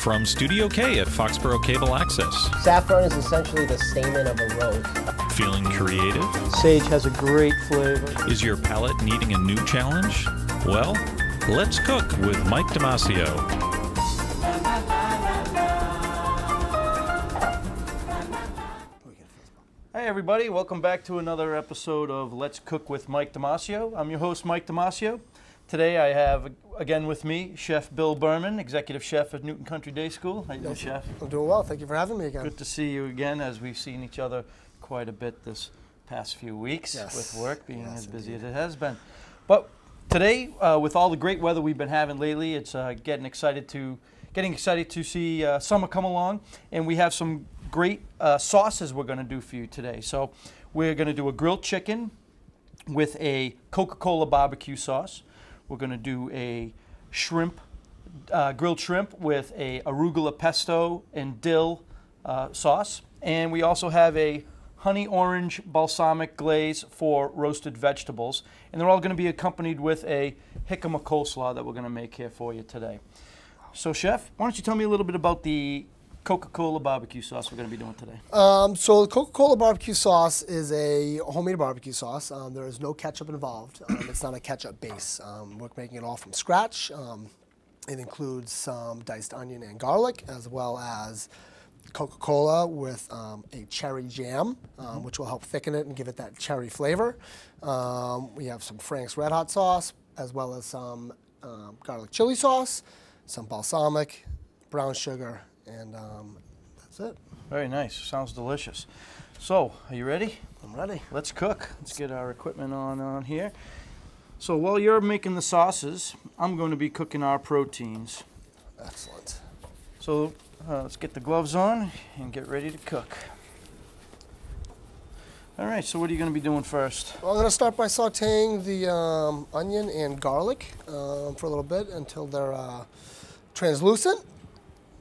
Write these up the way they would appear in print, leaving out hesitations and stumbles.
From Studio K at Foxboro Cable Access. Saffron is essentially the stamen of a rose. Feeling creative? Sage has a great flavor. Is your palate needing a new challenge? Well, let's cook with Mike DiMascio. Hey everybody, welcome back to another episode of Let's Cook with Mike DiMascio. I'm your host, Mike DiMascio. Today I have, again with me, Chef Bill Berman, Executive Chef at Newton Country Day School. How you doing, Chef? I'm doing well. Thank you for having me again. Good to see you again, as we've seen each other quite a bit this past few weeks with work being as busy as it has been. But today, with all the great weather we've been having lately, it's getting excited to see summer come along, and we have some great sauces we're going to do for you today. So we're going to do a grilled chicken with a Coca-Cola barbecue sauce. We're going to do a shrimp, grilled shrimp with a arugula pesto and dill sauce. And we also have a honey orange balsamic glaze for roasted vegetables. And they're all going to be accompanied with a jicama coleslaw that we're going to make here for you today. So, Chef, why don't you tell me a little bit about the Coca-Cola barbecue sauce we're going to be doing today? So the Coca-Cola barbecue sauce is a homemade barbecue sauce. There is no ketchup involved. It's not a ketchup base. We're making it all from scratch. It includes some diced onion and garlic, as well as Coca-Cola with a cherry jam, which will help thicken it and give it that cherry flavor. We have some Frank's Red Hot sauce, as well as some garlic chili sauce, some balsamic, brown sugar, and that's it. Very nice. Sounds delicious. So, are you ready? I'm ready. Let's cook. Let's get our equipment on here. So while you're making the sauces, I'm going to be cooking our proteins. Excellent. So let's get the gloves on and get ready to cook. All right, so what are you going to be doing first? Well, I'm going to start by sauteing the onion and garlic for a little bit until they're translucent.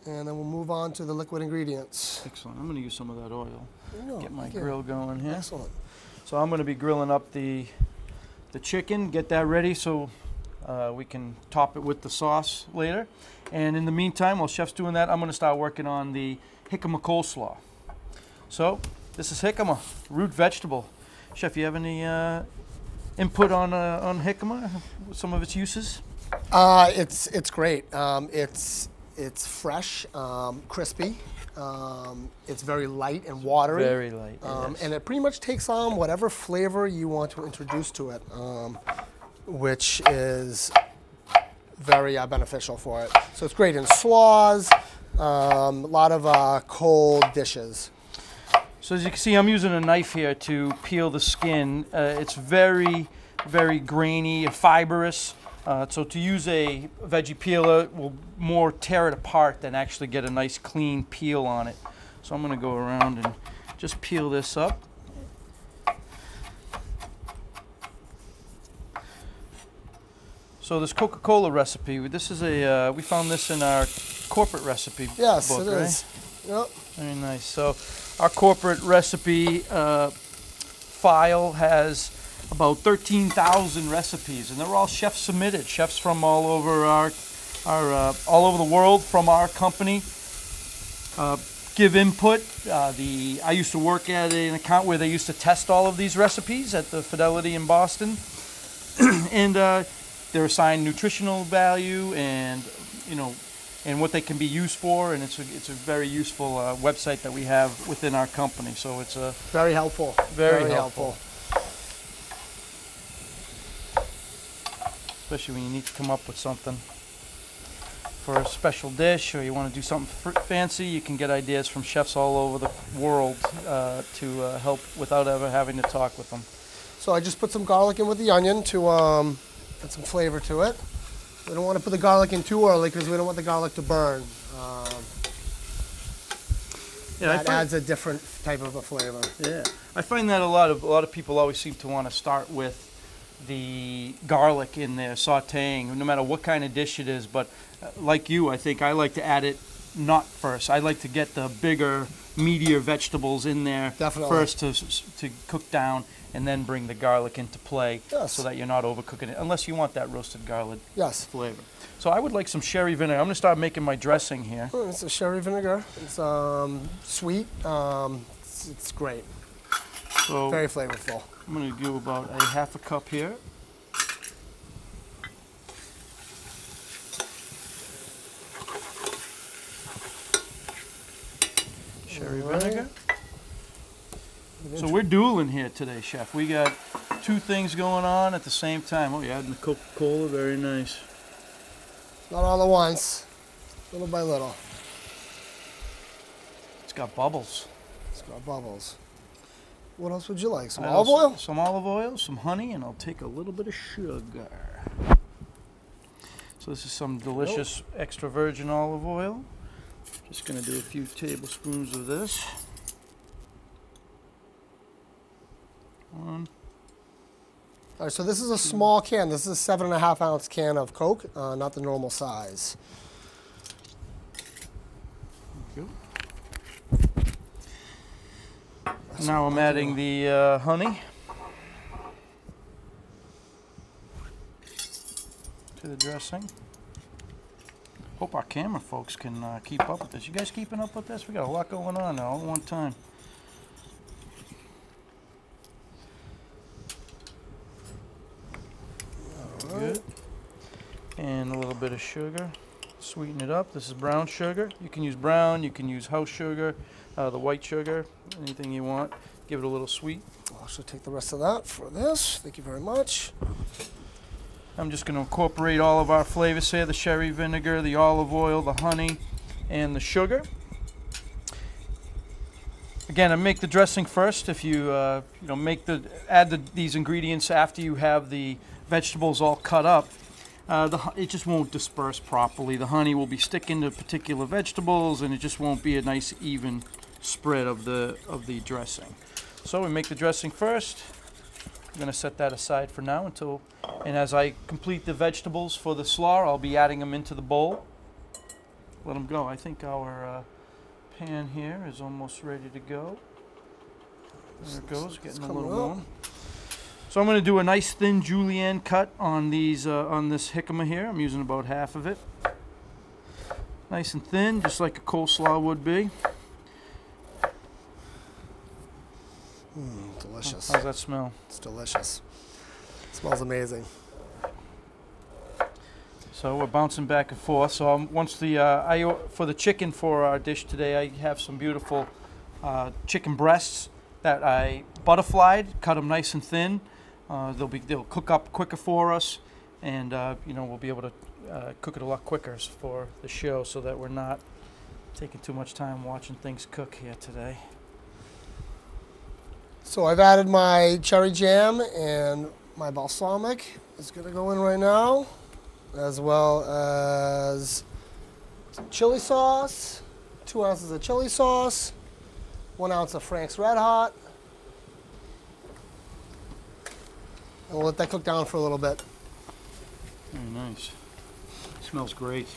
And then we'll move on to the liquid ingredients. Excellent. I'm going to use some of that oil. Get my Thank grill you. going here. Excellent. So I'm going to be grilling up the chicken, get that ready so we can top it with the sauce later. And in the meantime, while Chef's doing that, I'm going to start working on the jicama coleslaw. So this is jicama, root vegetable. Chef, you have any input on jicama, some of its uses? It's great. It's fresh, crispy. It's very light and watery. Very light, yes. And it pretty much takes on whatever flavor you want to introduce to it, which is very beneficial for it. So it's great in slaws, a lot of cold dishes. So as you can see, I'm using a knife here to peel the skin. It's very, very grainy, fibrous. So to use a veggie peeler will more tear it apart than actually get a nice clean peel on it. So I'm going to go around and just peel this up. So this Coca-Cola recipe, this is we found this in our corporate recipe book, Yes, it right? is. Yep. Very nice. So our corporate recipe file has about 13,000 recipes, and they're all chef submitted. Chefs from all over all over the world from our company give input. I used to work at an account where they used to test all of these recipes at the Fidelity in Boston, and they're assigned nutritional value and and what they can be used for, and it's a very useful website that we have within our company. So it's a Very helpful. very helpful. Especially when you need to come up with something for a special dish, or you want to do something fancy. You can get ideas from chefs all over the world to help without ever having to talk with them. So I just put some garlic in with the onion to add some flavor to it. We don't want to put the garlic in too early because we don't want the garlic to burn. That adds a different type of a flavor. Yeah, I find that a lot of people always seem to want to start with the garlic in their sautéing, no matter what kind of dish it is. But like you, I think I like to add it not first. I like to get the bigger, meatier vegetables in there first to cook down, and then bring the garlic into play, so that you're not overcooking it, unless you want that roasted garlic flavor. So I would like some sherry vinegar. I'm going to start making my dressing here. It's a sherry vinegar. It's sweet. It's great. So very flavorful. I'm going to do about a half a cup here. Sherry vinegar. So we're dueling here today, Chef. We got two things going on at the same time. Oh, you're adding the Coca-Cola. Very nice. Not all at once. Little by little. It's got bubbles. It's got bubbles. What else would you like? Some olive oil? Some olive oil, some honey, and I'll take a little bit of sugar. So this is some delicious extra virgin olive oil. Just going to do a few tablespoons of this. One. All right, so this is a small can. This is a 7.5 ounce can of Coke, not the normal size. Thank you. Now I'm adding the honey to the dressing. Hope our camera folks can keep up with this. You guys keeping up with this? We got a lot going on now all at one time. Good. And a little bit of sugar. Sweeten it up. This is brown sugar. You can use brown, you can use house sugar, the white sugar, anything you want. Give it a little sweet. I'll also take the rest of that for this. Thank you very much. I'm just going to incorporate all of our flavors here, the sherry vinegar, the olive oil, the honey, and the sugar. Again, I make the dressing first. If you add these ingredients after you have the vegetables all cut up, it just won't disperse properly. The honey will be sticking to particular vegetables, and it just won't be a nice even spread of the dressing. So we make the dressing first. I'm going to set that aside for now and as I complete the vegetables for the slaw, I'll be adding them into the bowl. Let them go. I think our pan here is almost ready to go. There it goes, getting a little warm. So I'm going to do a nice thin julienne cut on these on this jicama here. I'm using about half of it. Nice and thin, just like a coleslaw would be. Delicious. How's that smell? It's delicious. It smells amazing. So we're bouncing back and forth. So once for the chicken for our dish today, I have some beautiful chicken breasts that I butterflied, cut them nice and thin. They'll cook up quicker for us, and we'll be able to cook it a lot quicker for the show, so that we're not taking too much time watching things cook here today. So I've added my cherry jam, and my balsamic is going to go in right now, as well as some chili sauce, 2 ounces of chili sauce, 1 ounce of Frank's Red Hot. And we'll let that cook down for a little bit. Very nice. Smells great.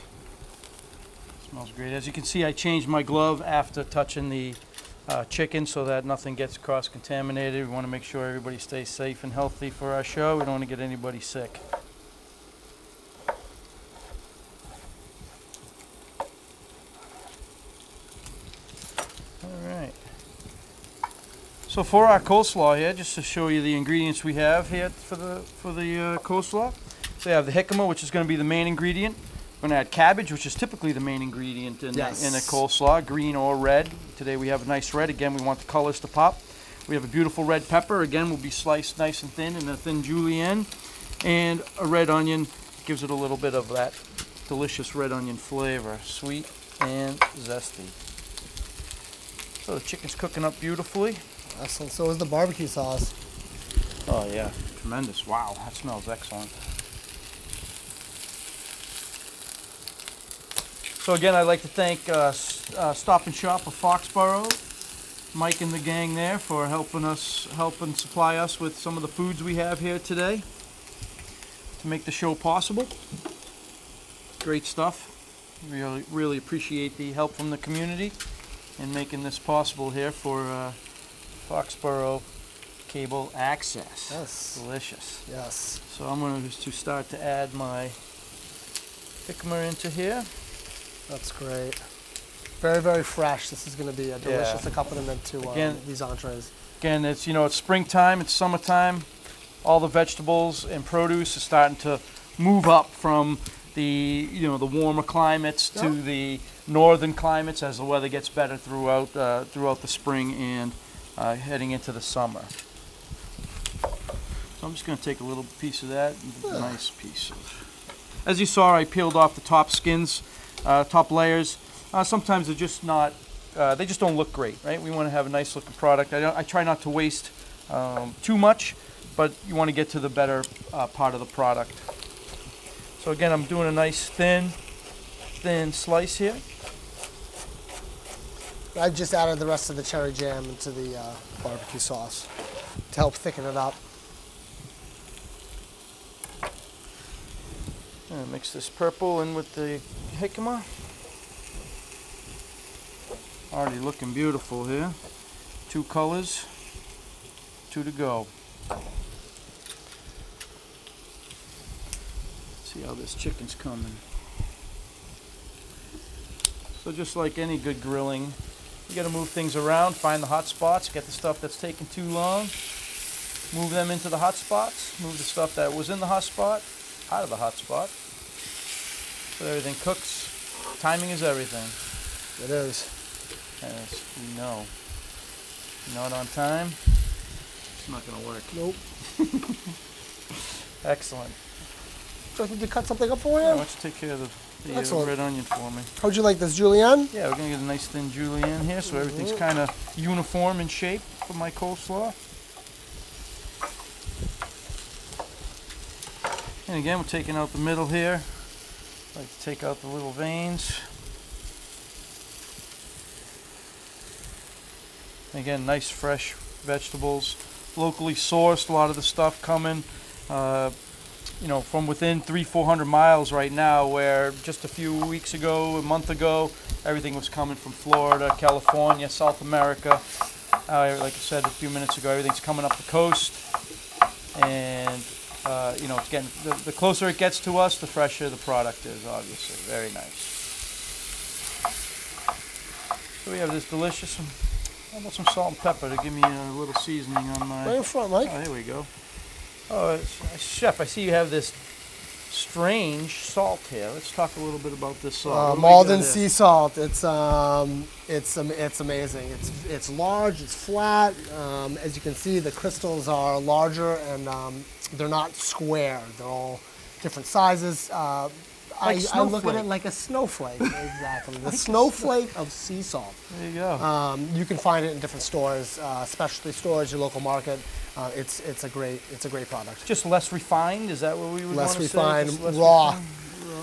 Smells great. As you can see, I changed my glove after touching the chicken so that nothing gets cross-contaminated. We want to make sure everybody stays safe and healthy for our show. We don't want to get anybody sick. All right. So for our coleslaw here, just to show you the ingredients we have here for the coleslaw. So you have the jicama, which is going to be the main ingredient. We're going to add cabbage, which is typically the main ingredient in a coleslaw, green or red. Today we have a nice red. Again, we want the colors to pop. We have a beautiful red pepper. Again, will be sliced nice and thin in a thin julienne. And a red onion gives it a little bit of that delicious red onion flavor, sweet and zesty. So the chicken's cooking up beautifully. Excellent. So is the barbecue sauce. Oh yeah, tremendous. Wow, that smells excellent. So again, I'd like to thank Stop and Shop of Foxboro, Mike and the gang there for helping supply us with some of the foods we have here today to make the show possible. Great stuff. Really appreciate the help from the community in making this possible here for Foxboro cable access. Yes. Delicious. Yes. So I'm going to start to add my jicama into here. That's great. Very, very fresh. This is going to be a delicious accompaniment to these entrees. Again, it's it's springtime, it's summertime. All the vegetables and produce are starting to move up from the the warmer climates to the northern climates as the weather gets better throughout the spring and heading into the summer. So I'm just going to take a little piece of that, a nice piece of. As you saw, I peeled off the top skins, top layers. Sometimes they're just not. They just don't look great, right? We want to have a nice looking product. I try not to waste too much, but you want to get to the better part of the product. So again, I'm doing a nice thin slice here. I've just added the rest of the cherry jam into the barbecue sauce to help thicken it up. And mix this purple in with the jicama. Already looking beautiful here. 2 colors, 2 to go. See how this chicken's coming. So just like any good grilling, you got to move things around, find the hot spots, get the stuff that's taking too long, move them into the hot spots, move the stuff that was in the hot spot out of the hot spot, so everything cooks. Timing is everything. It is. As we know. Not on time, it's not going to work. Nope. Excellent. Do I need to cut something up for you? Yeah, why don't you take care of the red onion for me? How'd you like this, julienne? Yeah, we're going to get a nice thin julienne here so everything's kind of uniform in shape for my coleslaw. And again, we're taking out the middle here. I like to take out the little veins. Again, nice fresh vegetables, locally sourced. A lot of the stuff coming, from within 300-400 miles right now. Where just a few weeks ago, a month ago, everything was coming from Florida, California, South America. Like I said a few minutes ago, everything's coming up the coast, and it's getting the closer it gets to us, the fresher the product is. Obviously, very nice. So we have this delicious. How about some salt and pepper to give me a little seasoning on my... Right in front, Mike. Oh, here we go. Oh, Chef, I see you have this strange salt here. Let's talk a little bit about this salt. Malden sea salt. It's amazing. It's large. It's flat. As you can see, the crystals are larger and they're not square. They're all different sizes. I look at it like a snowflake. Exactly. The snowflake of sea salt. There you go. You can find it in different stores, specialty stores, your local market. It's a great product. Just less refined. Is that what we would want to say? Less refined, raw,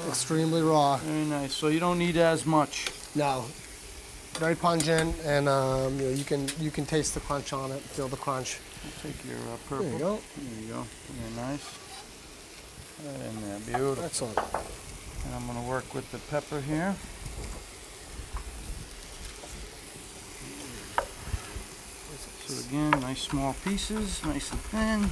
extremely raw. Very nice. So you don't need as much. No. Very pungent, and you can taste the crunch on it. Feel the crunch. I'll take your purple. There you go. There you go. Very nice. Right in there. Beautiful. Excellent. And I'm going to work with the pepper here. So again, nice small pieces, nice and thin.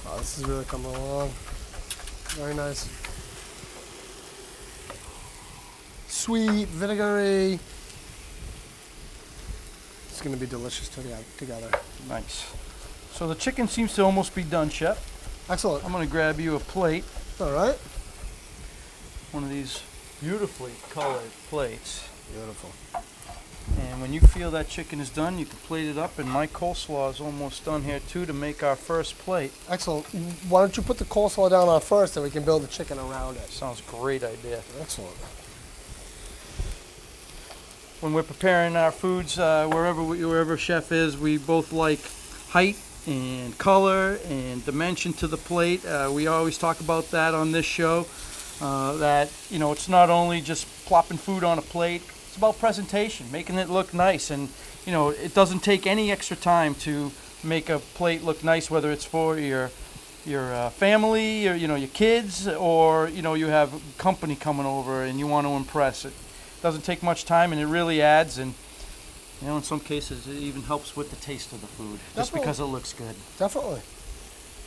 Oh, this is really coming along. Very nice. Sweet, vinegary. It's going to be delicious together. Nice. So the chicken seems to almost be done, Chef. Excellent. I'm going to grab you a plate. All right. One of these beautifully colored plates. Beautiful. And when you feel that chicken is done, you can plate it up. And my coleslaw is almost done here too to make our first plate. Excellent. Why don't you put the coleslaw down on first, and we can build the chicken around it. Sounds great idea. Excellent. When we're preparing our foods, wherever Chef is, we both like height and color and dimension to the plate. We always talk about that on this show. That it's not only just plopping food on a plate. It's about presentation, making it look nice, and it doesn't take any extra time to make a plate look nice, whether it's for your your family, or your kids, or you have company coming over and you want to impress. It doesn't take much time, and it really adds. And in some cases, it even helps with the taste of the food, just because it looks good. Definitely.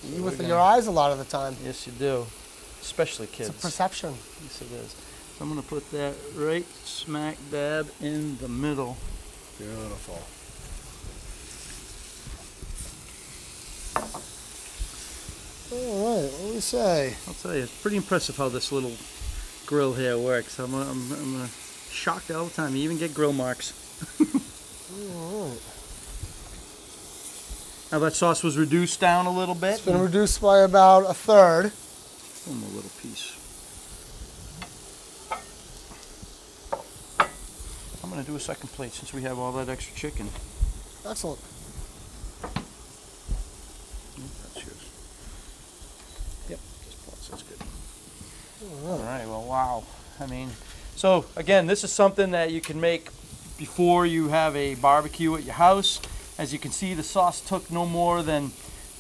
You eat with your eyes a lot of the time. Yes, you do, especially kids. It's a perception. Yes, it is. So I'm going to put that right smack dab in the middle. Beautiful. All right, what do we say? I'll tell you, it's pretty impressive how this little grill here works. I'm shocked all the time. You even get grill marks. All right. Now that sauce was reduced down a little bit. It's been reduced by about a third. One more little piece. I'm going to do a second plate since we have all that extra chicken. Excellent. That's yours. Yep, just pause. That's good. All right. All right, well, wow. So again, this is something that you can make before you have a barbecue at your house. As you can see, the sauce took no more than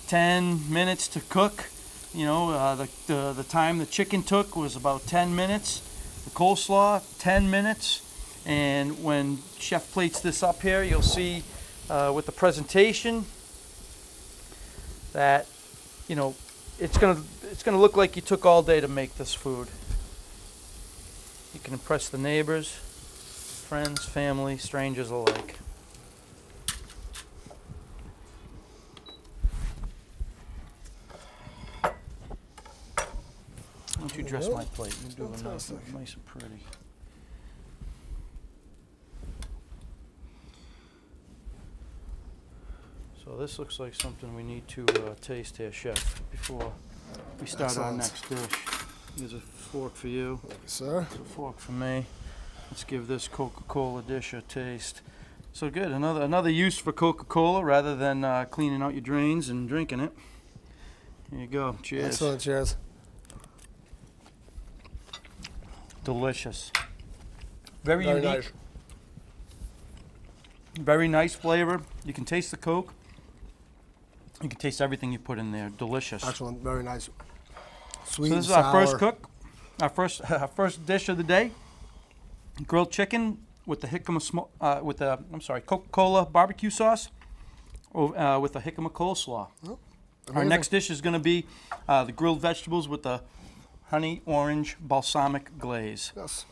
10 minutes to cook. The time the chicken took was about 10 minutes. The coleslaw, 10 minutes. And when Chef plates this up here, you'll see with the presentation that it's gonna look like you took all day to make this food. You can impress the neighbors, friends, family, strangers alike. Why don't you dress my plate? You do it nice and pretty. So this looks like something we need to taste here, Chef, before we start our next dish. Here's a fork for you. Thank you, sir. Here's a fork for me. Let's give this Coca-Cola dish a taste. So good, another use for Coca-Cola rather than cleaning out your drains and drinking it. Here you go. Cheers. Excellent. Cheers. Delicious. Very unique. Nice. Very nice flavor. You can taste the Coke. You can taste everything you put in there. Delicious. Excellent. Very nice. Sweet. So this is sour. our first cook. Our first dish of the day. Grilled chicken with the Coca-Cola barbecue sauce, with the jicama coleslaw. Oh, our next dish is going to be the grilled vegetables with the honey orange balsamic glaze. Yes.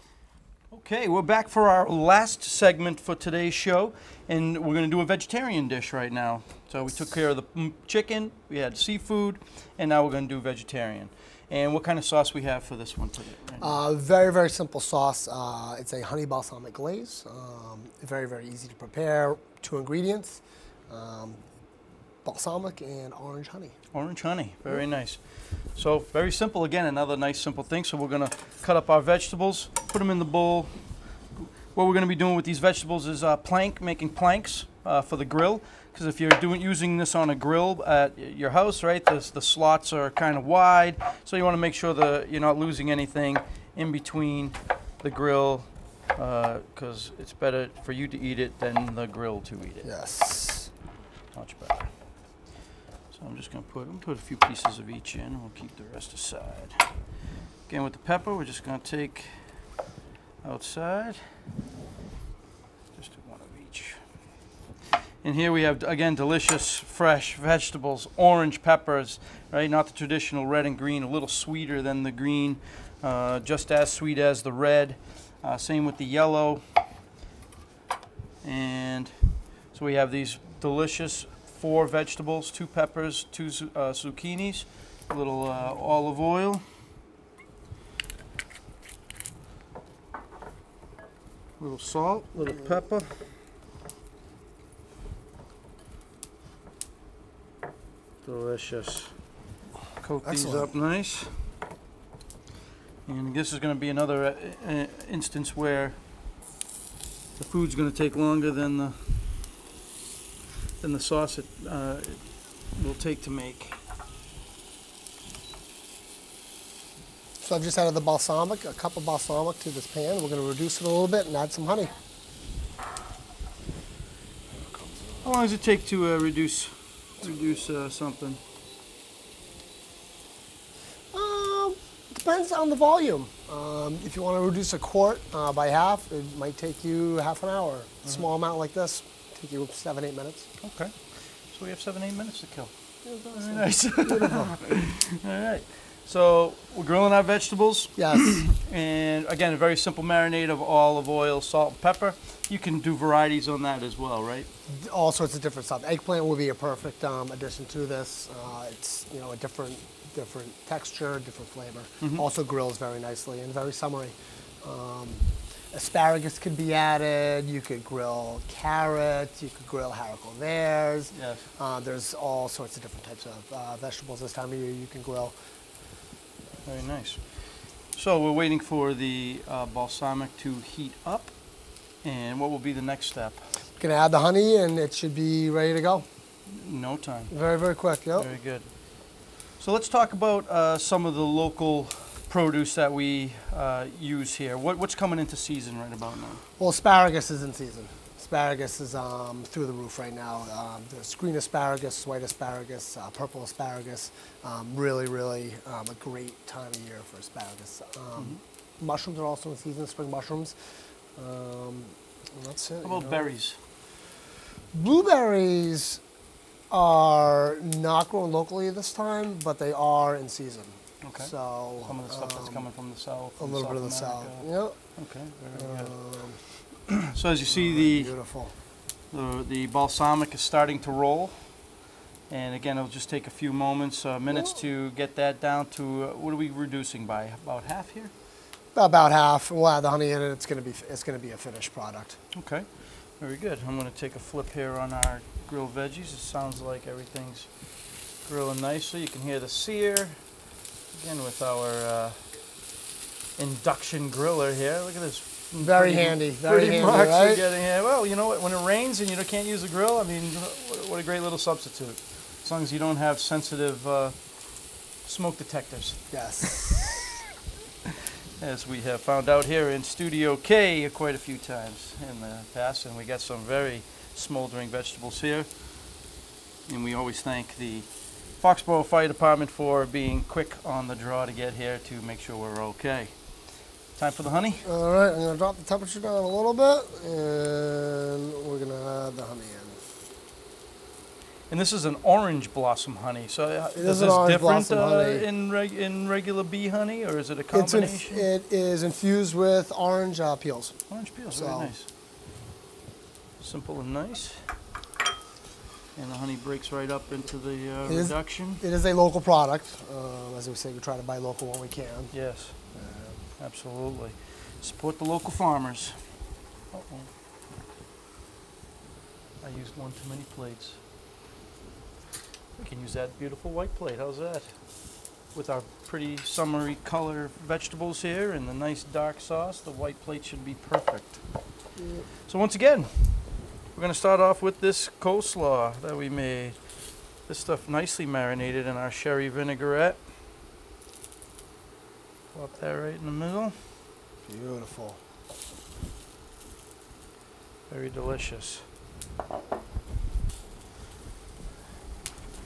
Okay, we're back for our last segment for today's show, and we're going to do a vegetarian dish right now. So we took care of the chicken, we had seafood, and now we're going to do vegetarian. And what kind of sauce we have for this one today? Very, very simple sauce. It's a honey balsamic glaze. Very, very easy to prepare. 2 ingredients, balsamic and orange honey. Orange honey, very nice. So very simple, again, another nice simple thing. So we're gonna cut up our vegetables, put them in the bowl. What we're gonna be doing with these vegetables is making planks for the grill. Because if you're using this on a grill at your house, right, the slots are kind of wide. So you wanna make sure that you're not losing anything in between the grill, because it's better for you to eat it than the grill to eat it. Yes. Much better. So I'm just going to put a few pieces of each in. We'll keep the rest aside. Again, with the pepper, we're just going to take outside. Just one of each. And here we have, again, delicious fresh vegetables, orange peppers, right? Not the traditional red and green, a little sweeter than the green, just as sweet as the red. Same with the yellow. And so we have these delicious 4 vegetables, 2 peppers, 2 zucchinis, a little olive oil, a little salt, a little pepper, delicious. Coat these up nice. And this is going to be another instance where the food's going to take longer than the sauce it will take to make. So I've just added the balsamic, a cup of balsamic to this pan. We're going to reduce it a little bit and add some honey. How long does it take to reduce something? Depends on the volume. If you want to reduce a quart by half, it might take you half an hour. A small amount like this, take you 7-8 minutes. Okay. So we have 7-8 minutes to kill. Awesome. Very nice. All right. So we're grilling our vegetables. Yes. And again, a very simple marinade of olive oil, salt, and pepper. You can do varieties on that as well, right? All sorts of different stuff. Eggplant will be a perfect addition to this. It's a different texture, different flavor. Also grills very nicely and very summery. Asparagus could be added. You could grill carrots. You could grill haricot verts. Yes. There's all sorts of different types of vegetables this time of year you can grill. Very nice. So we're waiting for the balsamic to heat up. And what will be the next step? Gonna add the honey and it should be ready to go. No time. Very, very quick, yep. Very good. So let's talk about some of the local produce that we use here. What's coming into season right about now? Well, asparagus is in season. Asparagus is through the roof right now. There's green asparagus, white asparagus, purple asparagus. Really, really a great time of year for asparagus. Mushrooms are also in season, spring mushrooms. That's it. How about berries? Blueberries are not grown locally this time, but they are in season. Okay. So some of the stuff that's coming from the south. A little bit of the south. Yep. Okay. Very good. So as you see, beautiful. The balsamic is starting to roll, and again, it'll just take a few minutes to get that down to what are we reducing by? About half here. About half. We'll add the honey in it. It's gonna be a finished product. Okay. Very good. I'm going to take a flip here on our grilled veggies. It sounds like everything's grilling nicely. You can hear the sear. Again, with our induction griller here. Look at this. Very handy. Very handy, right? right? Getting here. Well, you know what? When it rains and you can't use a grill, I mean, what a great little substitute. As long as you don't have sensitive smoke detectors. Yes. As we have found out here in Studio K quite a few times in the past, and we got some very smoldering vegetables here. And we always thank the Foxboro Fire Department for being quick on the draw to get here to make sure we're okay. Time for the honey? All right, I'm going to drop the temperature down a little bit, and we're going to add the honey in. And this is an orange blossom honey. So is an this orange different blossom honey. in regular bee honey, or is it a combination? It is infused with orange peels. Orange peels, very nice. Simple and nice. And the honey breaks right up into the reduction. It is a local product. As we say, we try to buy local when we can. Yes, absolutely. Support the local farmers. Uh-oh. I used one too many plates. We can use that beautiful white plate. How's that? With our pretty summery color vegetables here and the nice dark sauce, the white plate should be perfect. Yeah. So once again, we're going to start off with this coleslaw that we made. This stuff nicely marinated in our sherry vinaigrette. Plop that right in the middle. Beautiful. Very delicious.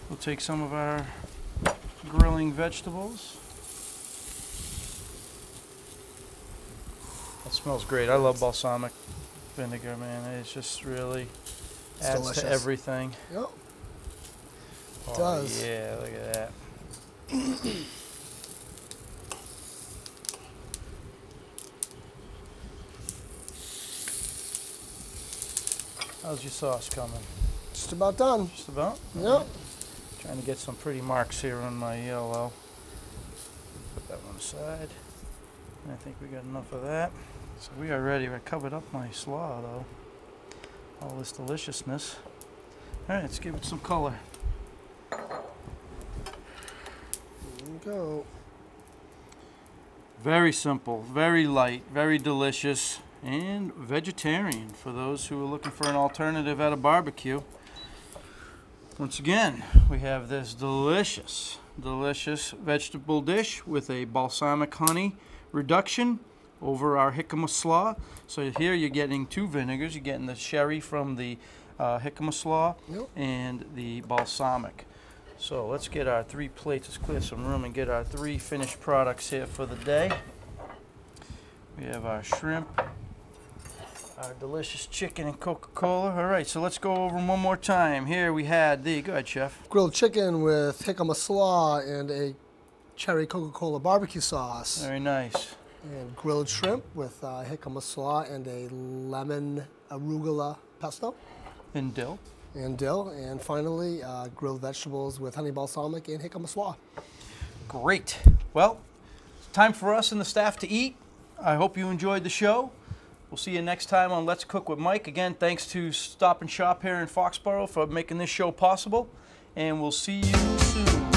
We'll take some of our grilling vegetables. That smells great. I love balsamic vinegar, man. It just really adds delicious. to everything. Yep. It Oh, does. yeah, look at that. How's your sauce coming? Just about done. Just about? Yep. Right. Trying to get some pretty marks here on my yellow. Put that one aside. And I think we got enough of that. So we are ready. I covered up my slaw though. All this deliciousness. All right, let's give it some color. There you go. Very simple, very light, very delicious, and vegetarian for those who are looking for an alternative at a barbecue. Once again, we have this delicious, delicious vegetable dish with a balsamic honey reduction over our jicama slaw. So here you're getting two vinegars. You're getting the sherry from the jicama slaw and the balsamic. So let's get our 3 plates. Let's clear some room and get our 3 finished products here for the day. We have our shrimp, our delicious chicken and Coca-Cola. All right, so let's go over them one more time. Here we had the, go ahead, Chef. Grilled chicken with jicama slaw and a cherry Coca-Cola barbecue sauce. Very nice. And grilled shrimp with jicama slaw and a lemon arugula pesto. And dill. And dill. And finally, grilled vegetables with honey balsamic and jicama slaw. Great. Well, it's time for us and the staff to eat. I hope you enjoyed the show. We'll see you next time on Let's Cook with Mike. Again, thanks to Stop and Shop here in Foxboro for making this show possible. And we'll see you soon.